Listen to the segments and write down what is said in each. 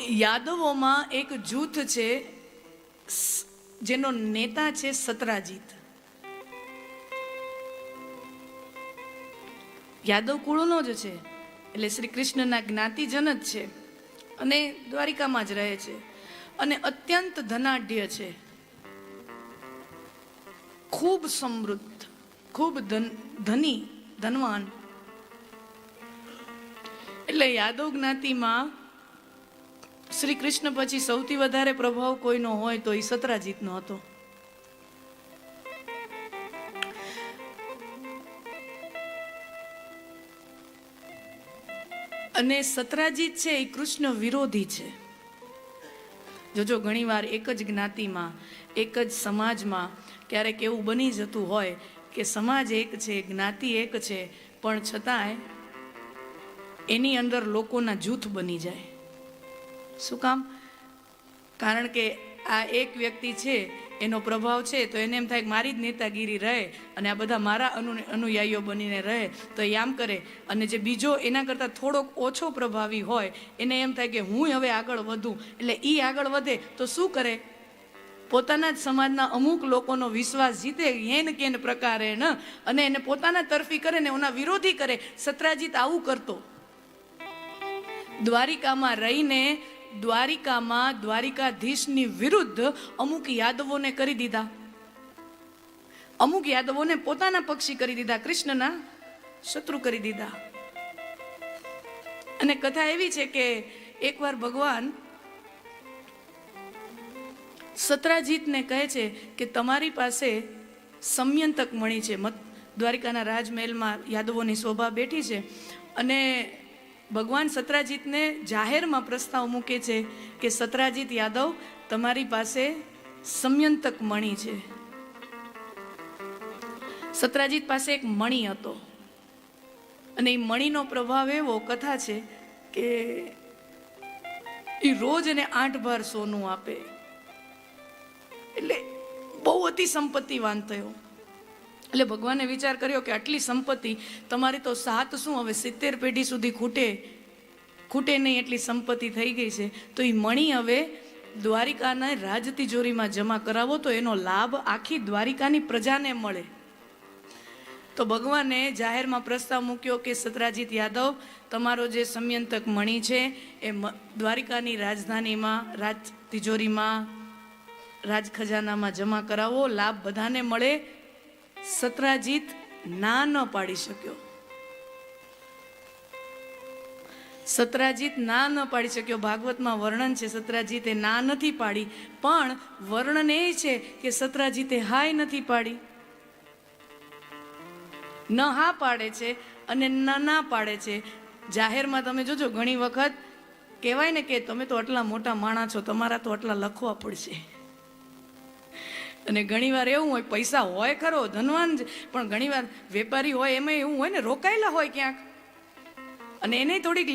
યાદવોમાં એક જૂથ છે જેનો નેતા છે સત્રાજીત. યાદવ કુળનો જ છે, એટલે શ્રી કૃષ્ણના જ્ઞાતિજન જ છે અને દ્વારિકામાં જ રહે છે અને અત્યંત ધનાઢ્ય છે, ખૂબ સમૃદ્ધ, ખૂબ ધની, ધનવાન. એટલે યાદવ જ્ઞાતિમાં શ્રી કૃષ્ણ પછી સૌથી વધારે પ્રભાવ કોઈનો હોય તો એ સત્રાજીતનો હતો. અને સત્રાજીત છે એ કૃષ્ણ વિરોધી છે. જોજો ઘણી વાર એક જ જ્ઞાતિમાં, એક જ સમાજમાં ક્યારેક એવું બની જતું હોય કે સમાજ એક છે, જ્ઞાતિ એક છે, પણ છતાંય એની અંદર લોકોના જૂથ બની જાય. શું કામ? કારણ કે આ એક વ્યક્તિ છે, એનો પ્રભાવ છે, તો એને એમ થાય કે મારી જ નેતાગીરી રહે અને આ બધા મારા અનુયાયીઓ બનીને રહે, તો એ આમ કરે. અને જે બીજો એના કરતાં થોડોક ઓછો પ્રભાવી હોય એને એમ થાય કે હું હવે આગળ વધું, એટલે એ આગળ વધે તો શું કરે? પોતાના જ સમાજના અમુક લોકોનો વિશ્વાસ જીતે હેન કેન પ્રકારે ન, અને એને પોતાના તરફી કરે ને એના વિરોધી કરે. સત્રાજીત આવું કરતો. દ્વારિકામાં રહીને દ્વારિકાધીશની વિરુદ્ધ અમુક યાદવોને કરી દીધા, અમુક યાદવોને પોતાના પક્ષી કરી દીધા, કૃષ્ણના શત્રુ કરી દીધા. અને કથા એવી છે કે એકવાર ભગવાન સત્રાજીતને કહે છે કે તમારી પાસે સમયંતક મણી છે. દ્વારિકાના રાજમહેલમાં યાદવોની શોભા બેઠી છે અને ભગવાન સત્રાજીતને જાહેરમાં પ્રસ્તાવ મૂકે છે કે સત્રાજીત યાદવ, તમારી પાસે સમયંતક મણી છે. સત્રાજીત પાસે એક મણી હતો અને એ મણીનો પ્રભાવ એવો, કથા છે કે એ રોજ એને 8 ભાર સોનું આપે, એટલે બહુ અતિ સંપત્તિવાન થયો. એટલે ભગવાને વિચાર કર્યો કે આટલી સંપત્તિ તમારી તો 7 શું હવે 70 પેઢી સુધી ખૂટે નહીં એટલી સંપત્તિ થઈ ગઈ છે, તો એ મણી હવે દ્વારિકાના રાજ તિજોરીમાં જમા કરાવો તો એનો લાભ આખી દ્વારિકાની પ્રજાને મળે. તો ભગવાને જાહેરમાં પ્રસ્તાવ મૂક્યો કે સત્રાજીત યાદવ, તમારો જે સમયંતક મણી છે એ દ્વારિકાની રાજધાનીમાં, રાજ તિજોરીમાં, રાજ ખજાનામાં જમા કરાવો, લાભ બધાને મળે. સત્રાજીત ના ન પાડી શક્યો. સત્રાજીત ના ન પાડી શક્યો. ભાગવતમાં વર્ણન છે, સત્રાજીતે ના નથી પાડી, પણ વર્ણન એ છે કે સત્રાજીતે હાય નથી પાડી. ન હા પાડે છે અને ના પાડે છે. જાહેરમાં તમે જોજો ઘણી વખત કહેવાય ને કે તમે તો આટલા મોટા માણસ છો, તમારા તો આટલા લખવા પડશે. અને ઘણીવાર એવું હોય, પૈસા હોય ખરો, ધનવાન, પણ ઘણીવાર વેપારી હોય એમાં એવું હોય ને, રોકાયેલા હોય ક્યાંક, અને એને થોડીક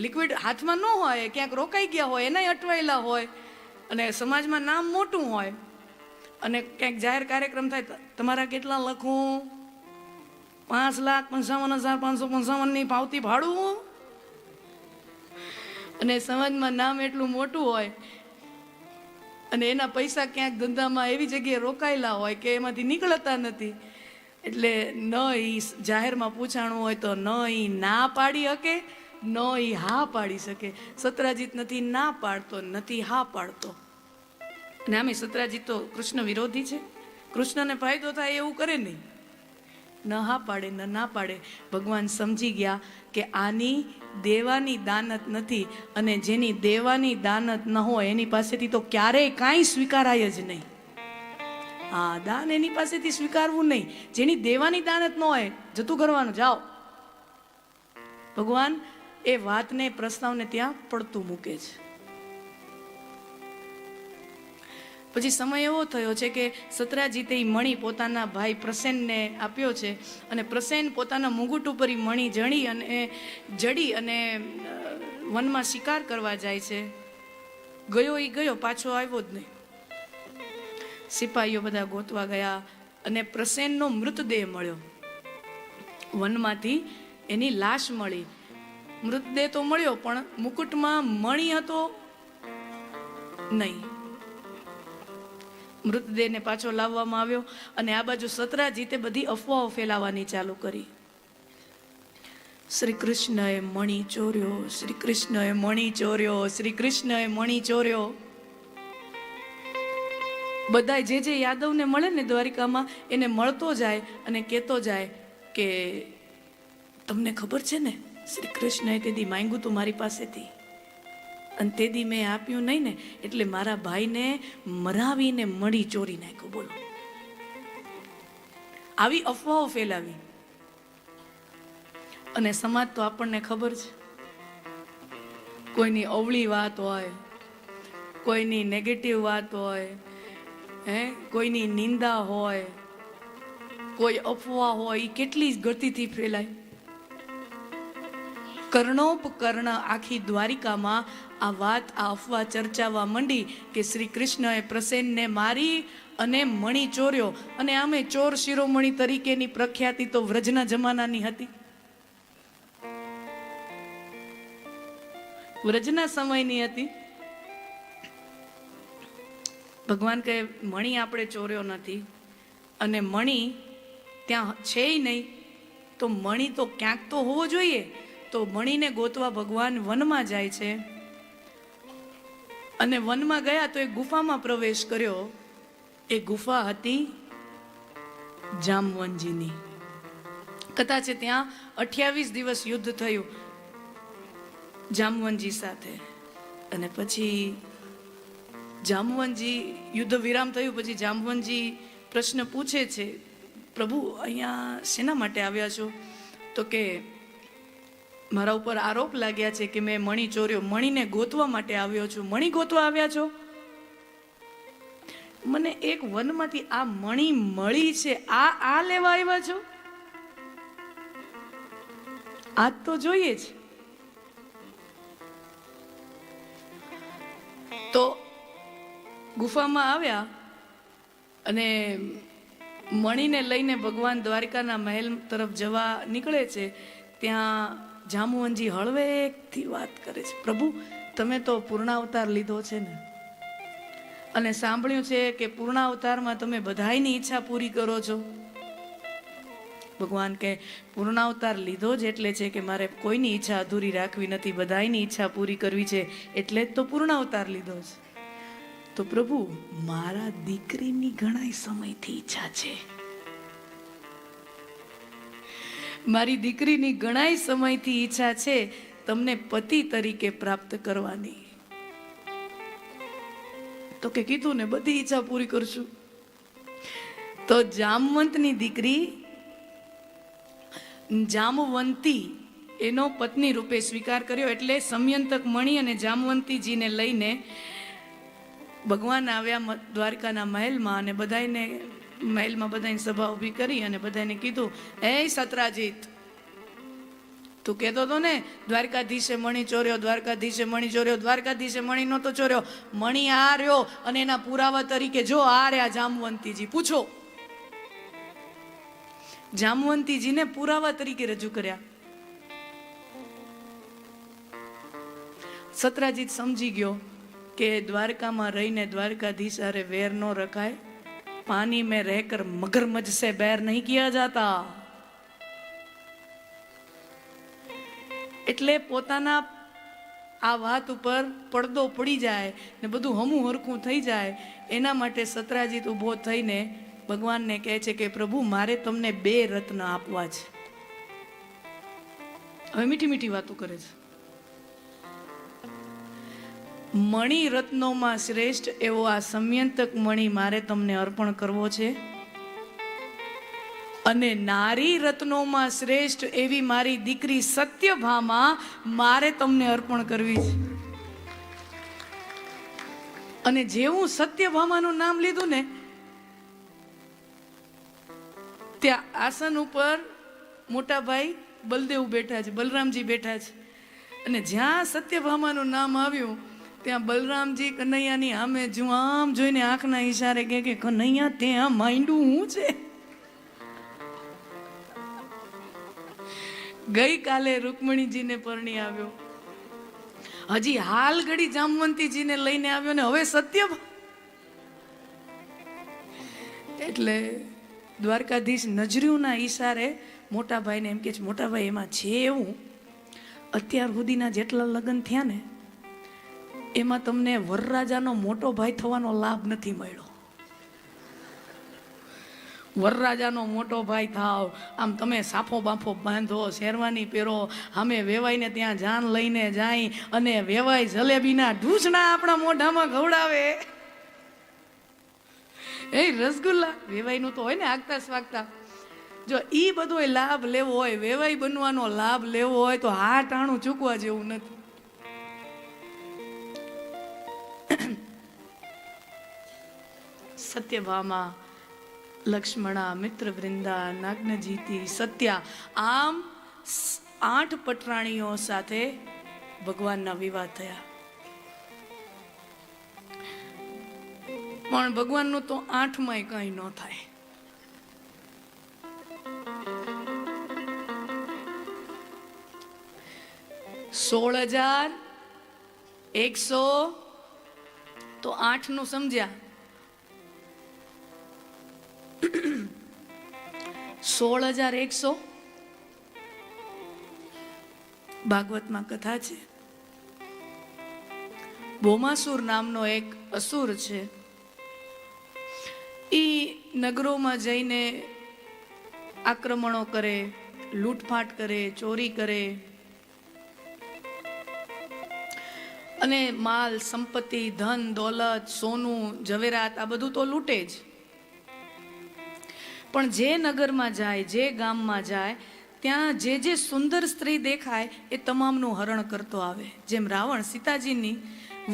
લિક્વિડ હાથમાં ન હોય, ક્યાંક રોકાઈ ગયા હોય, એનાય અટવાયેલા હોય, અને સમાજમાં નામ મોટું હોય, અને ક્યાંક જાહેર કાર્યક્રમ થાય, તમારા કેટલા લખું? 5,55,555 પાવતી ભાડું. અને સમાજમાં નામ એટલું મોટું હોય અને એના પૈસા ક્યાંક ધંધામાં એવી જગ્યાએ રોકાયેલા હોય કે એમાંથી નીકળતા નથી, એટલે ન એ જાહેરમાં પૂછાણું હોય તો ન એ ના પાડી શકે, ન એ હા પાડી શકે. સત્રાજીત નથી ના પાડતો, નથી હા પાડતો. અને આમે સત્રાજીત તો કૃષ્ણ વિરોધી છે, કૃષ્ણને ફાયદો થાય એવું કરે નહીં. ન હા પાડે, ન ના પાડે. ભગવાન સમજી ગયા કે આની દેવાની દાનત નથી, અને જેની દેવાની દાનત ન હોય એની પાસેથી તો ક્યારેય કાંઈ સ્વીકારાય જ નહીં. હા, દાન એની પાસેથી સ્વીકારવું નહીં. જેની દેવાની દાનત ન હોય, જતું કરવાનું, જાઓ. ભગવાન એ વાતને, પ્રસ્તાવને ત્યાં પડતું મૂકે છે. પછી સમય એવો થયો છે કે સત્રાજીતે એ મણી પોતાના ભાઈ પ્રસેનને આપ્યો છે, અને પ્રસેન પોતાના મુગુટ ઉપર એ મણી જડી અને વનમાં શિકાર કરવા જાય છે. ગયો, પાછો આવ્યો જ નહીં. સિપાહીઓ બધા ગોતવા ગયા અને પ્રસેનનો મૃતદેહ મળ્યો. વનમાંથી એની લાશ મળી. મૃતદેહ તો મળ્યો, પણ મુકુટમાં મણી હતો નહીં. મૃતદેહને પાછો લાવવામાં આવ્યો અને આ બાજુ સતરાજીતે બધી અફવાઓ ફેલાવાની ચાલુ કરી. શ્રી કૃષ્ણએ મણી ચોર્યો, શ્રી કૃષ્ણએ મણી ચોર્યો, શ્રી કૃષ્ણએ મણી ચોર્યો. બધા જે યાદવને મળે ને દ્વારિકામાં એને મળતો જાય અને કહેતો જાય કે તમને ખબર છે ને, શ્રી કૃષ્ણએ તેદી માંગ્યું તું મારી પાસેથી અને તેદી મેં આપ્યું નહીં ને, એટલે મારા ભાઈને મરાવીને મળી ચોરી નાખ્યો. બોલો, આવી અફવાઓ ફેલાવી. અને સમાજ તો આપણને ખબર છે, કોઈની અવળી વાત હોય, કોઈની નેગેટિવ વાત હોય, કોઈની નિંદા હોય, કોઈ અફવા હોય, એ કેટલી ગતિથી ફેલાય. કર્ણોપકર્ણ આખી દ્વારિકામાં આ વાત, આ અફવા ચર્ચાવા માંડી કે શ્રી કૃષ્ણએ પ્રસેનને મારી અને મણી ચોર્યો. અને આમે ચોર શિરોમણી તરીકેની પ્રખ્યાતિ તો વ્રજના જમાનાની હતી, વ્રજના સમયની હતી. ભગવાન કહે મણી આપણે ચોર્યો નથી અને મણી ત્યાં છે નહીં, તો મણી તો ક્યાંક તો હોવો જોઈએ. તો મણીને ગોતવા ભગવાન વનમાં જાય છે અને વનમાં ગયા તો એક ગુફામાં પ્રવેશ કર્યો. એ ગુફા હતી જામવંતજીની. કથા છે ત્યાં 28 દિવસ યુદ્ધ થયું જામવંતજી સાથે. અને પછી જામવંતજી, યુદ્ધ વિરામ થયું પછી જામવંતજી પ્રશ્ન પૂછે છે, પ્રભુ અહીંયા શેના માટે આવ્યા છો? તો કે મારા ઉપર આરોપ લાગ્યા છે કે મેં મણી ચોર્યો, મણીને ગોતવા માટે આવ્યો છું. મણી ગોતવા આવ્યા છો? મને એક વનમાંથી આ મણી મળી છે, આ લેવા આવ્યા છો? આ તો જોઈએ જ. તો ગુફામાં આવ્યા અને મણીને લઈને ભગવાન દ્વારિકાના મહેલ તરફ જવા નીકળે છે. ત્યાં જામવંતજી હળવેકથી વાત કરે છે, પ્રભુ તમે તો પૂર્ણાવતાર લીધો છે ને, અને સાંભળ્યું છે કે પૂર્ણાવતારમાં તમે બધાયની ઈચ્છા પૂરી કરો છો. ભગવાન કહે પૂર્ણાવતાર લીધો જ એટલે છે કે મારે કોઈની ઈચ્છા અધૂરી રાખવી નથી, બધાયની ઈચ્છા પૂરી કરવી છે, એટલે જ તો પૂર્ણાવતાર લીધો છે. તો પ્રભુ મારા દીકરીની ઘણા સમયથી ઈચ્છા છે, મારી દીકરીની ઘણા સમયથી ઈચ્છા છે તમને પતિ તરીકે પ્રાપ્ત કરવાની. તો કે કીધું ને બધી ઈચ્છા પૂરી કરશું. તો જામવંતની દીકરી જામવંતી એનો પત્ની રૂપે સ્વીકાર કર્યો. એટલે સમયંતક મણી અને જામવંતીજીને લઈને ભગવાન આવ્યા દ્વારકાના મહેલમાં અને બધાને મહેલમાં બધાની સભા ઊભી કરી અને બધાને કીધું, હે સતરાજીત, તું કહેતો હતો ને દ્વારકાધીશે મણી ચોર્યો, દ્વારકાધીશે મણી ચોર્યો, દ્વારકાધીશે મણી નહોતો ચોર્યો, મણી આ રહ્યો. અને એના પુરાવા તરીકે જો આ રહ્યા જામવંતીજી, પૂછો. જામવંતીજીને પુરાવા તરીકે રજૂ કર્યા. સતરાજીત સમજી ગયો કે દ્વારકામાં રહીને દ્વારકાધીશ અરે વેર નો રખાય, પાनी में रहकर मगरमच्छ से बैर नहीं किया जाता. એટલે પોતાના આ વાત ઉપર પડદો પડી જાય ને બધું હમું હરખું થઈ જાય એના માટે સતરાજીત ઊભો થઈને ભગવાનને કહે છે કે પ્રભુ મારે તમને 2 રત્ન આપવા છે. હવે મીઠી મીઠી વાતો કરે છે. મણી રત્નોમાં શ્રેષ્ઠ એવો આ સમયંતક મણી મારે તમને અર્પણ કરવો છે, અને નારી રત્નોમાં શ્રેષ્ઠ એવી મારી દીકરી સત્યભામા મારે તમને અર્પણ કરવી છે. અને જેવું સત્યભામાનું નામ લીધું ને ત્યાં આસન ઉપર મોટા ભાઈ બલદેવ બેઠા છે, બલરામજી બેઠા છે. અને જ્યાં સત્યભામાનું નામ આવ્યું ત્યાં બલરામજી કનૈયાની સામે જો આમ જોઈને આંખના ઈશારે કે કનૈયા ત્યાં માંડ્યું હું છે. ગઈકાલે રૂકમણીજીને પરણી આવ્યો હજી હાલ ઘડી જામવંતીજીને લઈને આવ્યો ને હવે સત્ય. એટલે દ્વારકાધીશ નજરીઓના ઈશારે મોટા ભાઈને એમ કે છે, મોટા ભાઈ એમાં છે એવું, અત્યાર સુધીના જેટલા લગ્ન થયા ને એમાં તમને વરરાજાનો મોટો ભાઈ થવાનો લાભ નથી મળ્યો. વરરાજાનો મોટો ભાઈ થાવ, આમ તમે સાફો બાફો બાંધો, શેરવાની પહેરો, અમે વેવાઈને ત્યાં જાન લઈને જાય અને વેવાઈ જલેબીના ઢૂસણા આપણા મોઢામાં ખવડાવે. એ રસગુલ્લા વેવાઈનું તો હોય ને આગતા સ્વાગતા. જો ઈ બધો લાભ લેવો હોય, વેવાઈ બનવાનો લાભ લેવો હોય તો હા ટાણું ચૂકવા જેવું નથી. સત્યભામા, લક્ષ્મણા, મિત્રવૃંદા, નાગ્નજીતી, સત્યા, આમ 8 પટરાણીઓ સાથે ભગવાનના વિવાહ થયા. પણ ભગવાનનું તો 8માંય કંઈ ન થાય. $16,100 તો 8 નું સમજ્યા. 16,100 ભાગવતમાં કથા છે. ભૌમાસુર નામનો એક અસુર છે. ઈ નગરોમાં જઈને આક્રમણો કરે, લૂંટફાટ કરે, ચોરી કરે અને માલ સંપત્તિ, ધન દોલત, સોનું, ઝવેરાત આ બધું તો લૂંટે જ. પણ જે નગરમાં જાય, જે ગામમાં જાય, ત્યાં જે સુંદર સ્ત્રી દેખાય એ તમામનું હરણ કરતો આવે. જેમ રાવણ સીતાજીની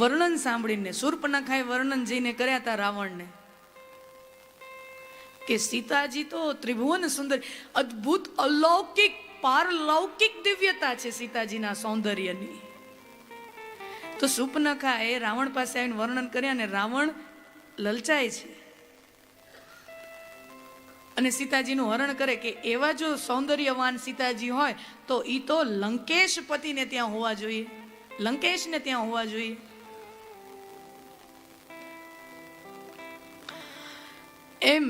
વર્ણન સાંભળીને, શૂર્પણખાએ વર્ણન જઈને કર્યા હતા રાવણને કે સીતાજી તો ત્રિભુવન સુંદર, અદ્ભુત, અલૌકિક, પારલૌકિક દિવ્યતા છે સીતાજીના સૌંદર્યની. તો શૂર્પણખાએ રાવણ પાસે આવીને વર્ણન કર્યા ને રાવણ લલચાય છે અને સીતાજીનું હરણ કરે કે એવા જો સૌંદર્યવાન સીતાજી હોય તો ઈ તો લંકેશ પતિને ત્યાં હોવા જોઈએ, લંકેશને ત્યાં હોવા જોઈએ. એમ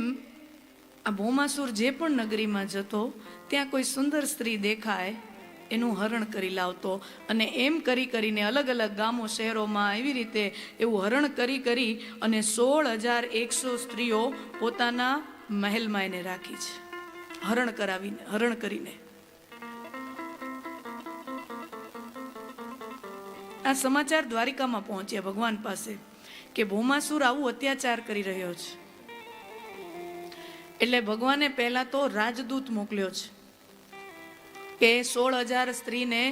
આ ભૌમાસુર જે પણ નગરીમાં જતો ત્યાં કોઈ સુંદર સ્ત્રી દેખાય એનું હરણ કરી લાવતો અને એમ કરીને અલગ અલગ ગામો શહેરોમાં એવી રીતે એવું હરણ કરી અને 16,100 સ્ત્રીઓ પોતાના મહેલમાં એને રાખી છે, હરણ કરીને. આ સમાચાર દ્વારિકામાં પહોંચ્યા ભગવાન પાસે કે ભૌમાસુર આવું અત્યાચાર કરી રહ્યો છે. એટલે ભગવાને પહેલા તો રાજદૂત મોકલ્યો છે કે 16,000 સ્ત્રીને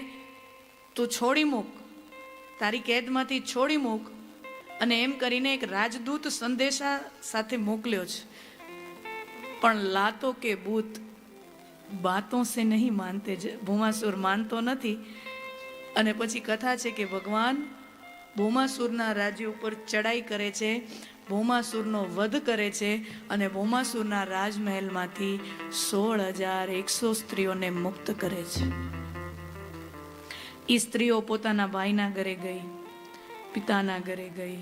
તું છોડી મૂક, તારી કેદમાંથી છોડી મૂક. અને એમ કરીને એક રાજદૂત સંદેશા સાથે મોકલ્યો છે. પણ લાતો કે ભૂત બાતો સે નહીં માનતે, ભૌમાસુર માનતો નથી. અને પછી કથા છે કે ભગવાન ભૌમાસુરના રાજ્ય ઉપર ચડાઈ કરે છે, ભૌમાસુરનો વધ કરે છે અને ભૌમાસુરના રાજમહેલમાંથી 16,100 સ્ત્રીઓને મુક્ત કરે છે. એ સ્ત્રીઓ પોતાના ભાઈના ઘરે ગઈ, પિતાના ઘરે ગઈ,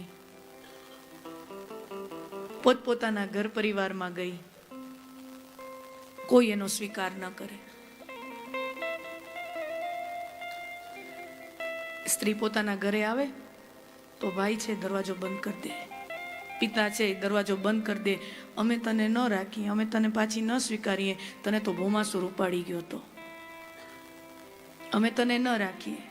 પોતપોતાના ઘર પરિવારમાં ગઈ, કોઈ એનો સ્વીકાર ન કરે. સ્ત્રી પોતાના ઘરે આવે તો ભાઈ છે દરવાજો બંધ કરી દે, પિતા છે દરવાજો બંધ કરી દે, અમે તને ન રાખીએ, અમે તને પાછી ન સ્વીકારીએ, તને તો ભૌમાસુર ઉપાડી ગયો તો, અમે તને ન રાખીએ.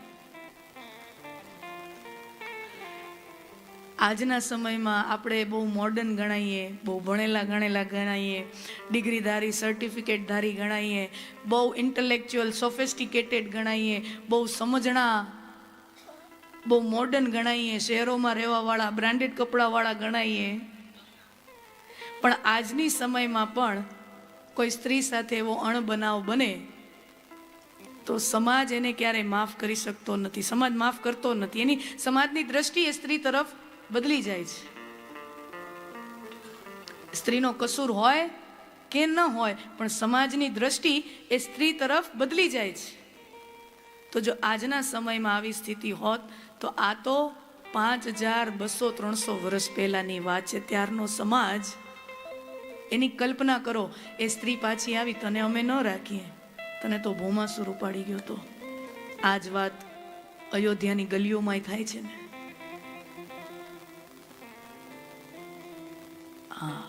આજના સમયમાં આપણે બહુ મોડર્ન ગણાઈએ, બહુ ભણેલા ગણાઈએ, ડિગ્રીધારી, સર્ટિફિકેટધારી ગણાઈએ, બહુ ઇન્ટેલેક્ચ્યુઅલ, સોફિસ્ટિકેટેડ ગણાઈએ, બહુ સમજણા, બહુ મોડર્ન ગણાઈએ, શહેરોમાં રહેવાવાળા, બ્રાન્ડેડ કપડાવાળા ગણાઈએ. પણ આજની સમયમાં પણ કોઈ સ્ત્રી સાથે એવો અણબનાવ બને તો સમાજ એને ક્યારેય માફ કરી શકતો નથી, સમાજ માફ કરતો નથી. એની સમાજની દ્રષ્ટિ એ સ્ત્રી તરફ બદલી જાય છે. સ્ત્રીનો કસૂર હોય કે ન હોય પણ સમાજની દ્રષ્ટિ એ સ્ત્રી તરફ બદલી જાય છે. તો જો આજના સમયમાં આવી સ્થિતિ હોત તો આ તો 5200-300 વર્ષ પહેલાની વાત છે. ત્યારનો સમાજ, એની કલ્પના કરો, એ સ્ત્રી પાછી આવી, તને અમે ન રાખીએ, તને તો ભૌમાસુર ઉપાડી ગયો. તો આ જ વાત અયોધ્યાની ગલીઓમાં થાય છે ને. હા,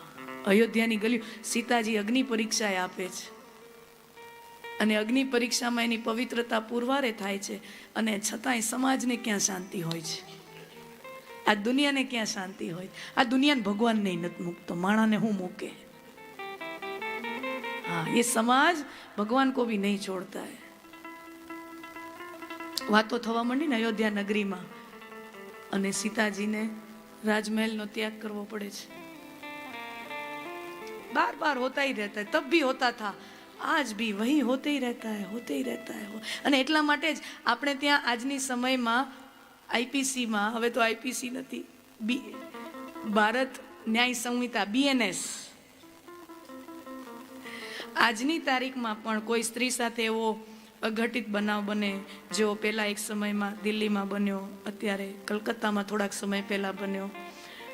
અયોધ્યાની ગલીઓ, સીતાજી અગ્નિ પરીક્ષા આપે છે અને અગ્નિ પરીક્ષામાં એની પવિત્રતા પુરવારે થાય છે, અને છતાંય સમાજને ક્યાં શાંતિ હોય છે? આ દુનિયાને ક્યાં શાંતિ હોય? આ દુનિયાને ભગવાન નહીં નથી મૂકતો, માણાને હું મૂકે? हाँ, ये समाज भगवान को भी नहीं छोड़ता है. વાતો થવા માંડી ને અયોધ્યા નગરીમાં, અને સીતાજીને રાજમહેલનો ત્યાગ કરવો પડે છે. बार बार होता ही रहता है, तब भी होता था, आज भी वही होते ही रहता है, होते ही रहता है. અને એટલા માટે જ આપણે ત્યાં આજની સમયમાં આઈપીસીમાં, હવે તો આઈપીસી નથી, ભારત ન્યાય સંહિતા, BNS, આજની તારીખમાં પણ કોઈ સ્ત્રી સાથે એવો અઘટિત બનાવ બને જેવો પહેલા એક સમયમાં દિલ્હીમાં બન્યો, અત્યારે કલકત્તામાં થોડાક સમય પહેલા બન્યો,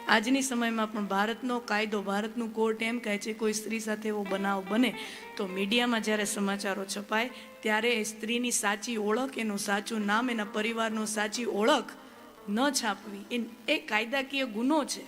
આજની સમયમાં પણ ભારતનો કાયદો, ભારતનું કોર્ટ એમ કહે છે કોઈ સ્ત્રી સાથે એવો બનાવ બને તો મીડિયામાં જ્યારે સમાચારો છપાય ત્યારે એ સ્ત્રીની સાચી ઓળખ, એનું સાચું નામ, એના પરિવારનું સાચી ઓળખ ન છાપવી, એ કાયદાકીય ગુનો છે.